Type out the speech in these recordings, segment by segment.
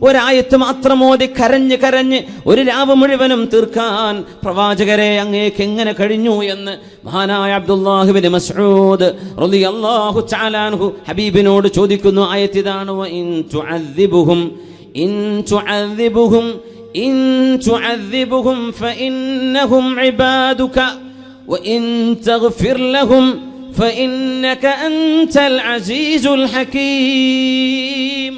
ഒരായത്ത് മാത്രം ഓതി കരഞ്ഞ് കരഞ്ഞ് ഒരു രാവ് മുഴുവനും തീർക്കാൻ പ്രവാചകരെ അങ്ങേക്ക് എങ്ങനെ കഴിഞ്ഞു എന്ന് മഹാനായ അബ്ദുല്ലാഹ് ഇബ്നു മസ്ഊദ് റളിയല്ലാഹു തആല അൻഹു ഹബീബിനോട് ചോദിക്കുന്നു. ആയത്ത് ഇതാണ്: ഇൻ തുഅദ്ദിബുഹും ഫഇന്നഹും ഇബാദുക വഇൻ തഗ്ഫിർ ലഹും ഫഇന്നക അൻതൽ അസീസുൽ ഹകീം.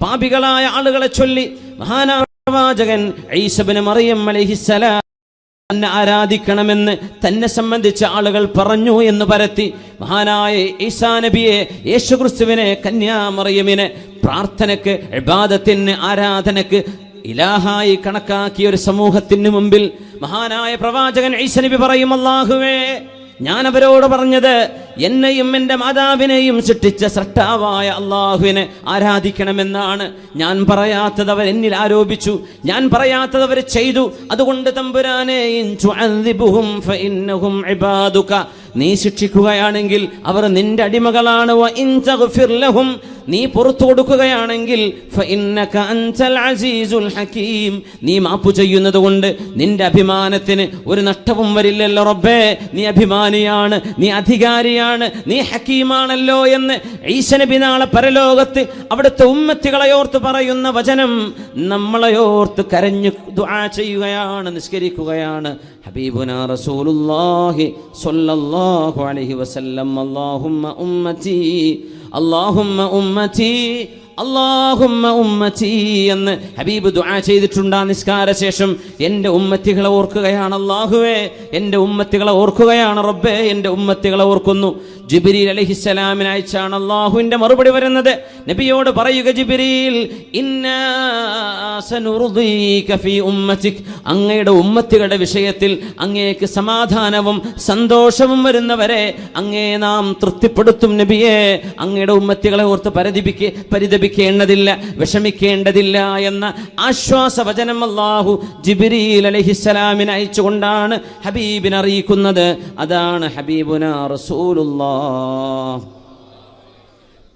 പാപികളായ ആളുകളെ ചൊല്ലി മഹാനായ പ്രവാചകൻ ഈസ ഇബ്നു മറിയം അലൈഹിസ്സലാം തന്നെ ആരാധിക്കണമെന്ന് തന്നെ സംബന്ധിച്ച ആളുകൾ പറഞ്ഞു എന്ന് പരത്തി മഹാനായ ഈസാ നബിയെ, യേശുക്രിസ്തുവിനെ, കന്യാമറിയമിനെ പ്രാർത്ഥനയ്ക്ക്, ഇബാദത്തിന്, ആരാധനയ്ക്ക് ഇലാഹായി കണക്കാക്കിയ ഒരു സമൂഹത്തിന് മുമ്പിൽ മഹാനായ പ്രവാചകൻ ഈസ നബി പറയും: അല്ലാഹുവേ, ഞാൻ അവരോട് പറഞ്ഞത് എന്നെയും എൻ്റെ മാതാവിനെയും സൃഷ്ടിച്ച സൃഷ്ടാവായ അള്ളാഹുവിനെ ആരാധിക്കണമെന്നാണ്. ഞാൻ പറയാത്തത് അവർ എന്നിൽ ആരോപിച്ചു, ഞാൻ പറയാത്തത് അവർ ചെയ്തു. അതുകൊണ്ട് തമ്പുരാനെ, ഇൻ തുഅദ്ദിബുഹും ഫഇന്നഹും ഇബാദുക, നീ ശിക്ഷിക്കുകയാണെങ്കിൽ അവർ നിന്റെ അടിമകളാണ്. വഇൻ തഗ്ഫിർ ലഹും, നീ പുറത്തു കൊടുക്കുകയാണെങ്കിൽ ഫഇന്നക അൻതൽ അസീസുൽ ഹകീം, നീ മാപ്പ് ചെയ്യുന്നത് കൊണ്ട് നിന്റെ അഭിമാനത്തിന് ഒരു നഷ്ടവും വരില്ലല്ലോ റബ്ബേ. നീ അഭിമാനിയാണ്, നീ അധികാരിയാണ്, നീ ഹക്കീമാണല്ലോ എന്ന് ഈസ നബി നാളെ പരലോകത്ത് അവിടുത്തെ ഉമ്മത്തികളെ ഓർത്ത് പറയുന്ന വചനം നമ്മളെയോർത്ത് കരഞ്ഞു ദുആ ചെയ്യുകയാണ്, നിസ്കരിക്കുകയാണ് ഹബീബുനാ റസൂലുള്ളാഹി സ്വല്ലല്ലാഹു അലൈഹി വസല്ലം. അല്ലാഹുമ്മ ഉമ്മത്തി, അല്ലാഹുമ്മ ഉമ്മത്തി, അല്ലാഹുമ്മ ഉമ്മത്തി എന്ന് ഹബീബ് ദുആ ചെയ്തിട്ടുണ്ട്. നിസ്കാര ശേഷം എൻ്റെ ഉമ്മത്തികളെ ഓർക്കുകയാണ് അല്ലാഹുവേ, എൻ്റെ ഉമ്മത്തികളെ ഓർക്കുകയാണ് റബ്ബേ, എൻ്റെ ഉമ്മത്തികളെ ഓർക്കുന്നു. ജിബ്രീൽ അലൈഹിസ്സലാമിനെ അയച്ചാണ് അല്ലാഹുവിൻ്റെ മറുപടി വരുന്നത്. നബിയോട് പറയുക, ജിബ്രീൽ, ഇന്നാ സനുർദീക ഫീ ഉമ്മതിക്, അങ്ങയുടെ ഉമ്മത്തികളുടെ വിഷയത്തിൽ അങ്ങേക്ക് സമാധാനവും സന്തോഷവും വരുന്നവരെ അങ്ങേ നാം തൃപ്തിപ്പെടുത്തും നബിയെ. അങ്ങയുടെ ഉമ്മത്തികളെ ഓർത്ത് പരിതപിക്കേണ്ടതില്ല, വിഷമിക്കേണ്ടതില്ല എന്ന ആശ്വാസവചനം അല്ലാഹു ജിബ്രീൽ അലൈഹിസ്സലാമിനെ അയച്ചുകൊണ്ടാണ് ഹബീബിനെ അറിയിക്കുന്നത്. അതാണ് ഹബീബുനാ റസൂലുള്ളാഹ്.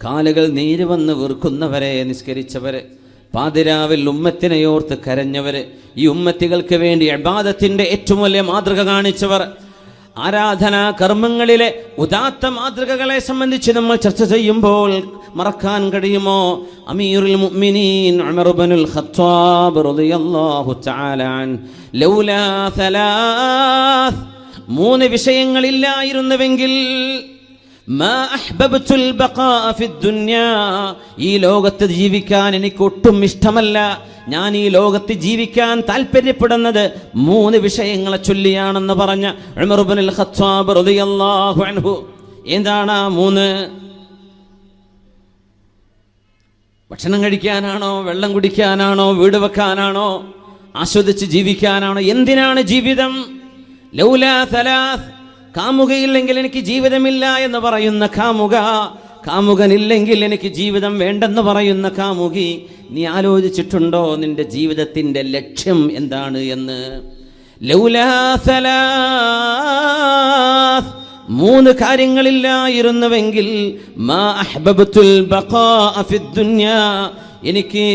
കാലുകൾ നീര് വന്ന് വീർക്കുന്നവരെ നിസ്കരിച്ചവര്, പാതിരാവിൽ ഉമ്മത്തിനെയോർത്ത് കരഞ്ഞവര്, ഈ ഉമ്മത്തികൾക്ക് വേണ്ടി ഇബാദത്തിന്റെ ഏറ്റവും വലിയ മാതൃക കാണിച്ചവർ, ആരാധനാ കർമ്മങ്ങളിലെ ഉദാത്ത മാതൃകകളെ സംബന്ധിച്ച് നമ്മൾ ചർച്ച ചെയ്യുമ്പോൾ മറക്കാൻ കഴിയുമോ? അമീറുൽ മുഅ്മിനീൻ ഉമർ ഇബ്നുൽ ഖത്താബ് റളിയല്ലാഹു തആല അൻ ലൗലാ സലാസ്, മൂന്ന് വിഷയങ്ങളില്ലായിരുന്നുവെങ്കിൽ മാ അഹ്ബബ്തുൽ ബഖാഅ ഫിദ്ദുനിയാ, ഈ ലോകത്ത് ജീവിക്കാൻ എനിക്ക് ഒട്ടും ഇഷ്ടമല്ല, ഞാൻ ഈ ലോകത്ത് ജീവിക്കാൻ താല്പര്യപ്പെടുന്നത് മൂന്ന് വിഷയങ്ങളെ ചൊല്ലിയാണെന്ന് പറഞ്ഞ ഉമർ ഇബ്നുൽ ഖത്താബ് റളിയല്ലാഹു അൻഹു. എന്താണ് ആ മൂന്ന്? ഭക്ഷണം കഴിക്കാനാണോ, വെള്ളം കുടിക്കാനാണോ, വീട് വെക്കാനാണോ, ആസ്വദിച്ച് ജീവിക്കാനാണോ? എന്തിനാണ് ജീവിതം? ലൗലാ സലാസ്, കാമുകയില്ലെങ്കിൽ എനിക്ക് ജീവിതമില്ല എന്ന് പറയുന്ന കാമുക, കാമുകനില്ലെങ്കിൽ എനിക്ക് ജീവിതം വേണ്ടെന്ന് പറയുന്ന കാമുകി, നീ ആലോചിച്ചിട്ടുണ്ടോ നിന്റെ ജീവിതത്തിന്റെ ലക്ഷ്യം എന്താണ് എന്ന്? ലൗലാ സലാസ്, മൂന്ന് കാര്യങ്ങളില്ലായിരുന്നുവെങ്കിൽ മാ അഹ്ബബ്തുൽ ബഖാഅ ഫിദ്ദുനിയാ, എനിക്ക്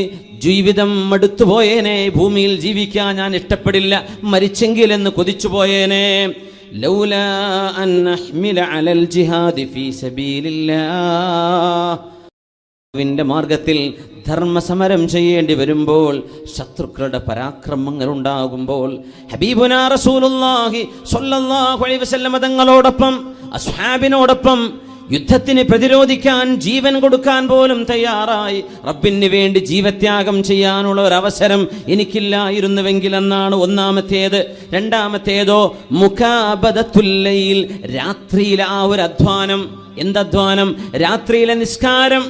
ജീവിതം മടുത്തുപോയേനെ, ഭൂമിയിൽ ജീവിക്കാൻ ഞാൻ ഇഷ്ടപ്പെടില്ല, മരിച്ചെങ്കിൽ എന്ന് കൊതിച്ചു പോയേനെ. ലൗലാ അൻ അഹ്മില അലൽ ജിഹാദി ഫീ സബീലില്ലാഹ്, ന്റെ മാർഗത്തിൽ ധർമ്മസമരം ചെയ്യേണ്ടി വരുമ്പോൾ, ശത്രുക്കളുടെ പരാക്രമങ്ങൾ ഉണ്ടാകുമ്പോൾ, ഹബീബുനാ റസൂലുള്ളാഹി സ്വല്ലല്ലാഹു അലൈഹി വസല്ലം തങ്ങളോടൊപ്പം അസ്ഹാബിനോടൊപ്പം യുദ്ധത്തിന് പ്രതിരോധിക്കാൻ ജീവൻ കൊടുക്കാൻ പോലും തയ്യാറായി റബ്ബിന് വേണ്ടി ജീവത്യാഗം ചെയ്യാനുള്ള ഒരു അവസരം എനിക്കില്ലായിരുന്നുവെങ്കിൽ എന്നാണ് ഒന്നാമത്തേത്. രണ്ടാമത്തേതോ മുകാബദത്തുൽ ലൈൽ, രാത്രിയിലെ ആ ഒരു അധ്വാനം. എന്തധ്വാനം? രാത്രിയിലെ നിസ്കാരം.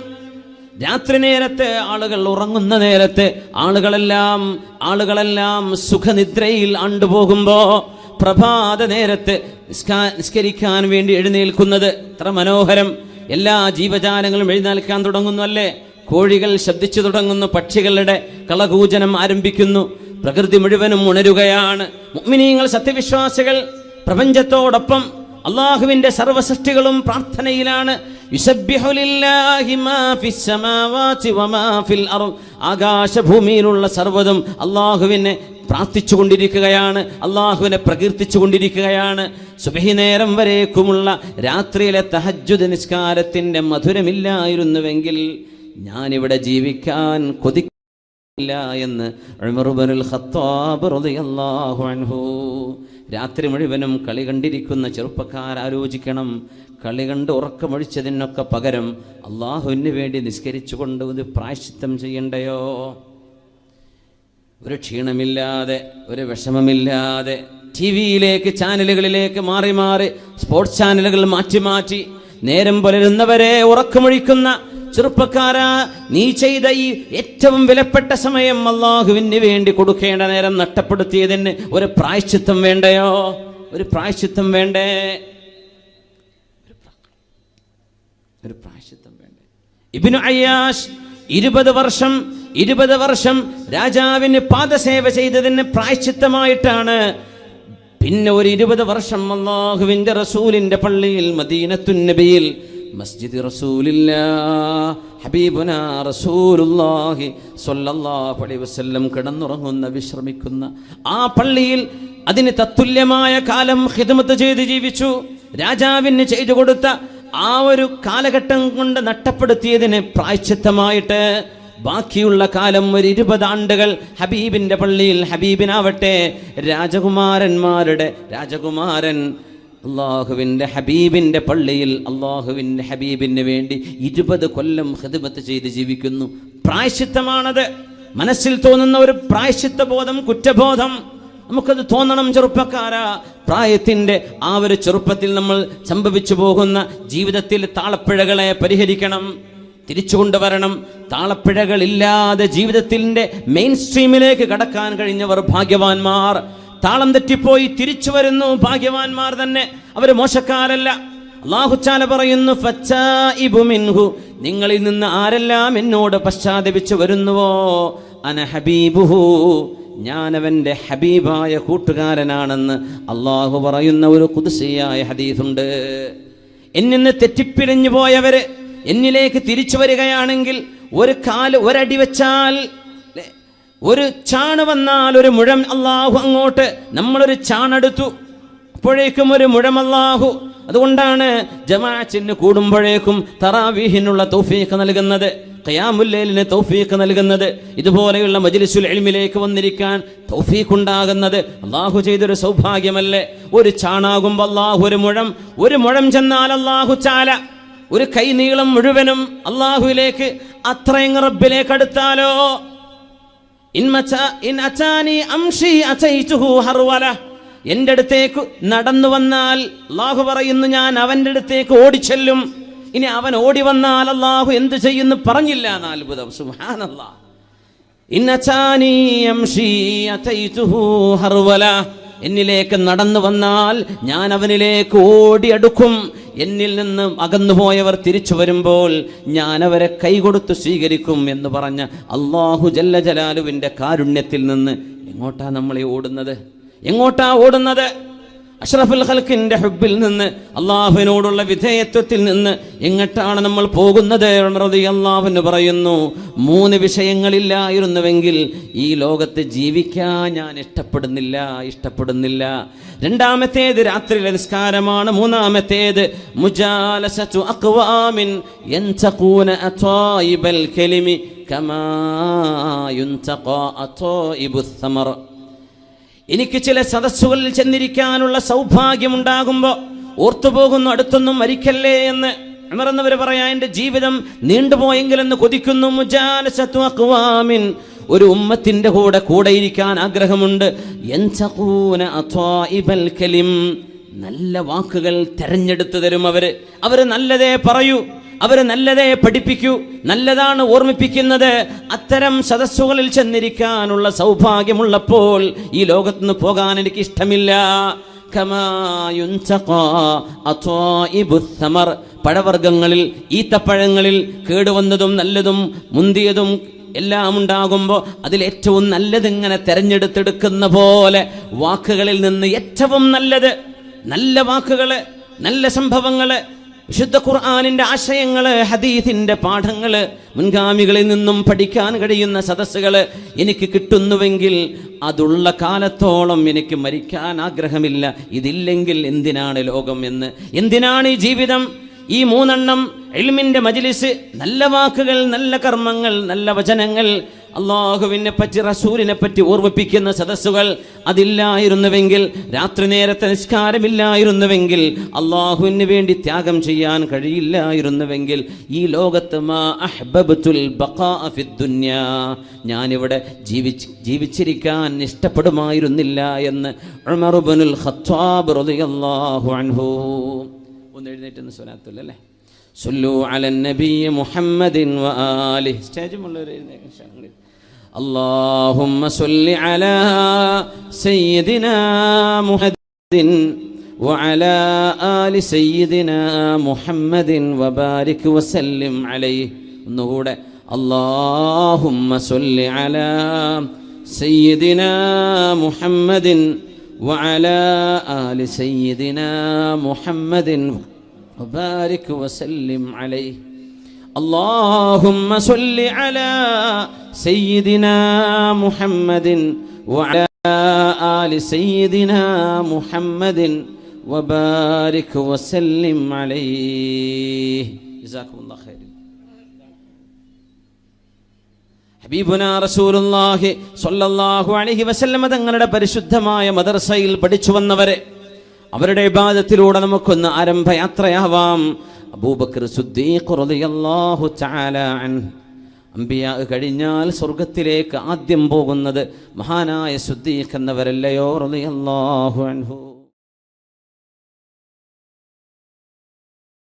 രാത്രി നേരത്തെ, ആളുകൾ ഉറങ്ങുന്ന നേരത്തെ, ആളുകളെല്ലാം സുഖനിദ്രയിൽ ആണ്ടുപോകുമ്പോ പ്രഭാത നേരത്ത് നിസ്കരിക്കാൻ വേണ്ടി എഴുന്നേൽക്കുന്നത് എത്ര മനോഹരം! എല്ലാ ജീവജാലങ്ങളും എഴുന്നേൽക്കാൻ തുടങ്ങുന്നു അല്ലേ? കോഴികൾ ശബ്ദിച്ചു തുടങ്ങുന്നു, പക്ഷികളുടെ കളകൂജനം ആരംഭിക്കുന്നു, പ്രകൃതി മുഴുവനും ഉണരുകയാണ്. മുഅ്മിനീങ്ങൾ, സത്യവിശ്വാസികൾ പ്രപഞ്ചത്തോടൊപ്പം അള്ളാഹുവിന്റെ സർവ്വസൃഷ്ടികളും പ്രാർത്ഥനയിലാണ്. യുസബ്ബിഹു ലില്ലാഹി മാ ഫിസ് സമാവാതി വമാ ഫിൽ അർദ്. ആകാശഭൂമിയിലുള്ള സർവ്വതും അല്ലാഹുവിനെ പ്രാർത്ഥിച്ചുകൊണ്ടിരിക്കുകയാണ്, അല്ലാഹുവിനെ പ്രകീർത്തിച്ചുകൊണ്ടിരിക്കുകയാണ്. സുബ്ഹി നേരം വരേക്കുമുള്ള രാത്രിയിലെ തഹജ്ജുദ് നിസ്കാരത്തിൻ്റെ മധുരമില്ലായിരുന്നുവെങ്കിൽ ഞാനിവിടെ ജീവിക്കാൻ കൊതിക്കില്ല എന്ന് ഉമർ ഇബ്നുൽ ഖത്താബ് റളിയല്ലാഹു അൻഹു. രാത്രി മുഴുവനും കളി കണ്ടിരിക്കുന്ന ചെറുപ്പക്കാർ ആലോചിക്കണം, കളി കണ്ട് ഉറക്കമൊഴിച്ചതിനൊക്കെ പകരം അള്ളാഹുവിന് വേണ്ടി നിസ്കരിച്ചുകൊണ്ട് ഒരു പ്രായശ്ചിത്തം ചെയ്യണ്ടയോ? ഒരു ക്ഷീണമില്ലാതെ, ഒരു വിഷമമില്ലാതെ ടി വിയിലേക്ക്, ചാനലുകളിലേക്ക് മാറി മാറി, സ്പോർട്സ് ചാനലുകൾ മാറ്റി മാറ്റി നേരം പുലരുന്നവരെ ഉറക്കമൊഴിക്കുന്ന ചെറുപ്പക്കാരാ, നീ ചെയ്ത ഈ ഏറ്റവും വിലപ്പെട്ട സമയം അള്ളാഹുവിന് വേണ്ടി കൊടുക്കേണ്ട നേരം നഷ്ടപ്പെടുത്തിയതിന് ഒരു പ്രായശ്ചിത്തം വേണ്ടയോ? ഒരു പ്രായശ്ചിത്തം വേണ്ടേ? ഒരു പ്രായശ്ചിത്തം വേണ്ടേ? ഇബ്നു അയ്യാഷ് 20 വർഷം രാജാവിന് പാദസേവ ചെയ്തതിന് പ്രായശ്ചിത്തമായിട്ടാണ് പിന്നെ ഒരു 20 വർഷം അല്ലാഹുവിൻ്റെ റസൂലിൻ്റെ പള്ളിയിൽ മദീനത്തുൻ നബിയിൽ മസ്ജിദ് റസൂലില്ലാഹ് ഹബീബുനാ റസൂലുള്ളാഹി സ്വല്ലല്ലാഹു അലൈഹി വസല്ലം കിടന്നുറങ്ങുന്ന, വിശ്രമിക്കുന്ന ആ പള്ളിയിൽ അതിന് തത്തുല്യമായ കാലം ഖിദ്മത്ത് ചെയ്ത് ജീവിച്ചു. രാജാവിന് ചെയ്തു കൊടുത്ത ആ ഒരു കാലഘട്ടം കൊണ്ട് നഷ്ടപ്പെടുത്തിയതിന് പ്രായശ്ചിത്തമായിട്ട് ബാക്കിയുള്ള കാലം ഒരു 20 ആണ്ടുകൾ ഹബീബിൻ്റെ പള്ളിയിൽ, ഹബീബിനാവട്ടെ രാജകുമാരൻ അള്ളാഹുവിൻ്റെ ഹബീബിൻ്റെ പള്ളിയിൽ അള്ളാഹുവിൻ്റെ ഹബീബിന് വേണ്ടി 20 കൊല്ലം ഖിദ്മത്ത് ചെയ്ത് ജീവിക്കുന്നു. പ്രായശ്ചിത്തമാണത്. മനസ്സിൽ തോന്നുന്ന ഒരു പ്രായശ്ചിത്ത ബോധം, കുറ്റബോധം നമുക്കത് തോന്നണം. ചെറുപ്പക്കാരാ, പ്രായത്തിൻ്റെ ആ ഒരു ചെറുപ്പത്തിൽ നമ്മൾ സംഭവിച്ചു പോകുന്ന ജീവിതത്തിൽ താളപ്പിഴകളെ പരിഹരിക്കണം, തിരിച്ചു കൊണ്ടുവരണം. താളപ്പിഴകളില്ലാതെ ജീവിതത്തിൻ്റെ മെയിൻ സ്ട്രീമിലേക്ക് കടക്കാൻ കഴിഞ്ഞവർ ഭാഗ്യവാന്മാർ. താളം തെറ്റിപ്പോയി തിരിച്ചു വരുന്നു, ഭാഗ്യവാന്മാർ തന്നെ, അവർ മോശക്കാരല്ല. അല്ലാഹു തആല പറയുന്നു, ഫച്ചാഇബു മിൻഹു, നിങ്ങളിൽ നിന്ന് ആരെല്ലാം എന്നോട് പശ്ചാത്തപിച്ചു വരുന്നുവോ, അന ഹബീബുഹു, ഞാനവൻ്റെ ഹബീബായ കൂട്ടുകാരനാണെന്ന് അള്ളാഹു പറയുന്ന ഒരു ഖുദ്സിയായ ഹദീസുണ്ട്. എന്നിൽ നിന്ന് തെറ്റിപ്പിരിഞ്ഞു പോയവര് എന്നിലേക്ക് തിരിച്ചു വരികയാണെങ്കിൽ, ഒരടി വെച്ചാൽ, ഒരു ചാണ് വന്നാൽ, ഒരു മുഴം അള്ളാഹു അങ്ങോട്ട്, നമ്മളൊരു ചാണെടുത്തു അപ്പോഴേക്കും ഒരു മുഴം അള്ളാഹു. അതുകൊണ്ടാണ് ജമാഅത്തിന് കൂടുമ്പോഴേക്കും തറാവീഹിനുള്ള തൗഫീഖ് നൽകുന്നത്, ഖിയാമുൽ ലൈലിന് തൗഫീഖ് നൽകുന്നത്, ഇതുപോലെയുള്ള മജ്ലിസുൽ ഇൽമിലേക്ക് വന്നിരിക്കാൻ തൗഫീഖ് ഉണ്ടാകുന്നത് അള്ളാഹു ചെയ്തൊരു സൗഭാഗ്യമല്ലേ? ഒരു ചാണാകുമ്പോൾ അള്ളാഹു ഒരു മുഴം ചെന്നാൽ അള്ളാഹു ചാല ഒരു കൈ നീളം മുഴുവനും അള്ളാഹുവിലേക്ക്, അത്രയും റബ്ബിലേക്ക് അടുത്താലോ. എൻ്റെ അടുത്തേക്ക് നടന്നു വന്നാൽ അള്ളാഹു പറയുന്നു, ഞാൻ അവൻ്റെ അടുത്തേക്ക് ഓടിച്ചെല്ലും. ഇനി അവൻ ഓടി വന്നാൽ അള്ളാഹു എന്ത് ചെയ്യുന്നു പറഞ്ഞില്ല എന്ന് അത്ഭുതം. സുബ്ഹാനല്ലാഹ്. എന്നിലേക്ക് നടന്നു വന്നാൽ ഞാൻ അവനിലേക്ക് ഓടിയടുക്കും. എന്നിൽ നിന്ന് അകന്നുപോയവർ തിരിച്ചു വരുമ്പോൾ ഞാൻ അവരെ കൈകൊടുത്ത് സ്വീകരിക്കും എന്ന് പറഞ്ഞ അല്ലാഹു ജല്ല ജലാലുവിൻ്റെ കാരുണ്യത്തിൽ നിന്ന് എങ്ങോട്ടാ നമ്മളെ ഓടുന്നത്? അഷ്റഫുൽ ഖൽഖിന്റെ ഹുബ്ബിൽ നിന്ന്, അള്ളാഹുവിനോടുള്ള വിധേയത്വത്തിൽ നിന്ന് എങ്ങോട്ടാണ് നമ്മൾ പോകുന്നത്? റളിയല്ലാഹു അൻഹു പറയുന്നു, 3 വിഷയങ്ങളില്ലായിരുന്നുവെങ്കിൽ ഈ ലോകത്ത് ജീവിക്കാൻ ഞാൻ ഇഷ്ടപ്പെടുന്നില്ല. രണ്ടാമത്തേത് രാത്രിയിലെ നിസ്കാരമാണ്. മൂന്നാമത്തേത് മുജാലസതു അഖ്വാമിൻ യൻതഖൂന അതായിബൽ കലിമി കമാ യുൻതഖാ അതായിബുസ് സമർ. എനിക്ക് ചില സദസ്സുകളിൽ ചെന്നിരിക്കാനുള്ള സൗഭാഗ്യമുണ്ടാകുമ്പോൾ ഓർത്തുപോകുന്നു, അടുത്തൊന്നും മരിക്കല്ലേ എന്ന്. ഉമർ എന്നവർ പറയാ, എൻ്റെ ജീവിതം നീണ്ടുപോയെങ്കിലെന്ന് കൊതിക്കുന്നു. മുജാലസതു അഖ്വാമിൻ, ഒരു ഉമ്മത്തിന്റെ കൂടെ ഇരിക്കാൻ ആഗ്രഹമുണ്ട്. യൻതഖൂന അതായിബൽ കലിം, നല്ല വാക്കുകൾ തെരഞ്ഞെടുത്തു തരും അവര് നല്ലതേ പറയൂ, അവര് നല്ലതേ പഠിപ്പിക്കൂ, നല്ലതാണ് ഓർമ്മിപ്പിക്കുന്നത്. അത്തരം സദസ്സുകളിൽ ചെന്നിരിക്കാനുള്ള സൗഭാഗ്യമുള്ളപ്പോൾ ഈ ലോകത്തുനിന്ന് പോകാൻ എനിക്ക് ഇഷ്ടമില്ല. പഴവർഗ്ഗങ്ങളിൽ, ഈത്തപ്പഴങ്ങളിൽ കേടുവന്നതും നല്ലതും മുന്തിയതും എല്ലാം ഉണ്ടാകുമ്പോൾ അതിലേറ്റവും നല്ലതിങ്ങനെ തെരഞ്ഞെടുത്തെടുക്കുന്ന പോലെ വാക്കുകളിൽ നിന്ന് ഏറ്റവും നല്ലത്, നല്ല വാക്കുകള്, നല്ല സംഭവങ്ങള്, വിശുദ്ധ ഖുർആനിന്റെ ആശയങ്ങള്, ഹദീസിന്റെ പാഠങ്ങള്, മുൻഗാമികളിൽ നിന്നും പഠിക്കാൻ കഴിയുന്ന സദസ്സുകള് എനിക്ക് കിട്ടുന്നുവെങ്കിൽ അതുള്ള കാലത്തോളം എനിക്ക് മരിക്കാൻ ആഗ്രഹമില്ല. ഇതില്ലെങ്കിൽ എന്തിനാണ് ലോകം എന്ന്, എന്തിനാണ് ഈ ജീവിതം? ഈ 3 ഇൽമിന്റെ മജ്ലിസ്, നല്ല വാക്കുകൾ, നല്ല കർമ്മങ്ങൾ, നല്ല വചനങ്ങൾ, അള്ളാഹുവിനെ പറ്റി റസൂലിനെ പറ്റി ഓർമ്മിപ്പിക്കുന്ന സദസ്സുകൾ അതില്ലായിരുന്നുവെങ്കിൽ, രാത്രി നേരത്തെ നിസ്കാരമില്ലായിരുന്നുവെങ്കിൽ, അള്ളാഹുവിന് വേണ്ടി ത്യാഗം ചെയ്യാൻ കഴിയില്ലായിരുന്നുവെങ്കിൽ, ഈ ലോകത്ത് മാ അഹ്ബബ്തുൽ ബഖാഅ ഫിദ്ദുനിയാ, ഞാനിവിടെ ജീവിച്ചിരിക്കാൻ ഇഷ്ടപ്പെടുമായിരുന്നില്ല എന്ന് ഉമർ ഇബ്നുൽ ഖത്താബ് റളിയല്ലാഹു അൻഹു. ഒന്ന് എഴുന്നേറ്റ് സ്വലാത്തുൽ അല്ലേ, സല്ലു അലൻ നബി മുഹമ്മദിൻ വആലിഹി. സ്റ്റേജുമുള്ളവർ എഴുന്നേൽക്കുക. اللهم صل على سيدنا محمد وعلى آل سيدنا محمد وبارك وسلم عليه. ഒന്നുകൂടെ اللهم صل على سيدنا محمد وعلى آل سيدنا محمد وبارك وسلم عليه. اللهم صل على سيدنا محمد وعلى آل سيدنا محمد وبارك وسلم عليه. جزاكم الله خير. ഹബീബുനാ റസൂലുള്ളാഹി സ്വല്ലല്ലാഹു അലൈഹി വസല്ലം തങ്ങളുടെ പരിശുദ്ധമായ മദ്രസയിൽ പഠിച്ചു വന്നവരെ, അവരുടെ ഇബാദത്തിലൂടെ നമുക്കൊന്ന് ആരംഭയാത്രയാവാം. അബൂബക്കർ സിദ്ദീഖ് റളിയല്ലാഹു തആല അൻഹു, അംബിയാ കഴിഞ്ഞാൽ സ്വർഗത്തിലേക്ക് ആദ്യം പോകുന്നത് മഹാനായ സിദ്ദീഖ് എന്നവരല്ലയോ റളിയല്ലാഹു അൻഹു.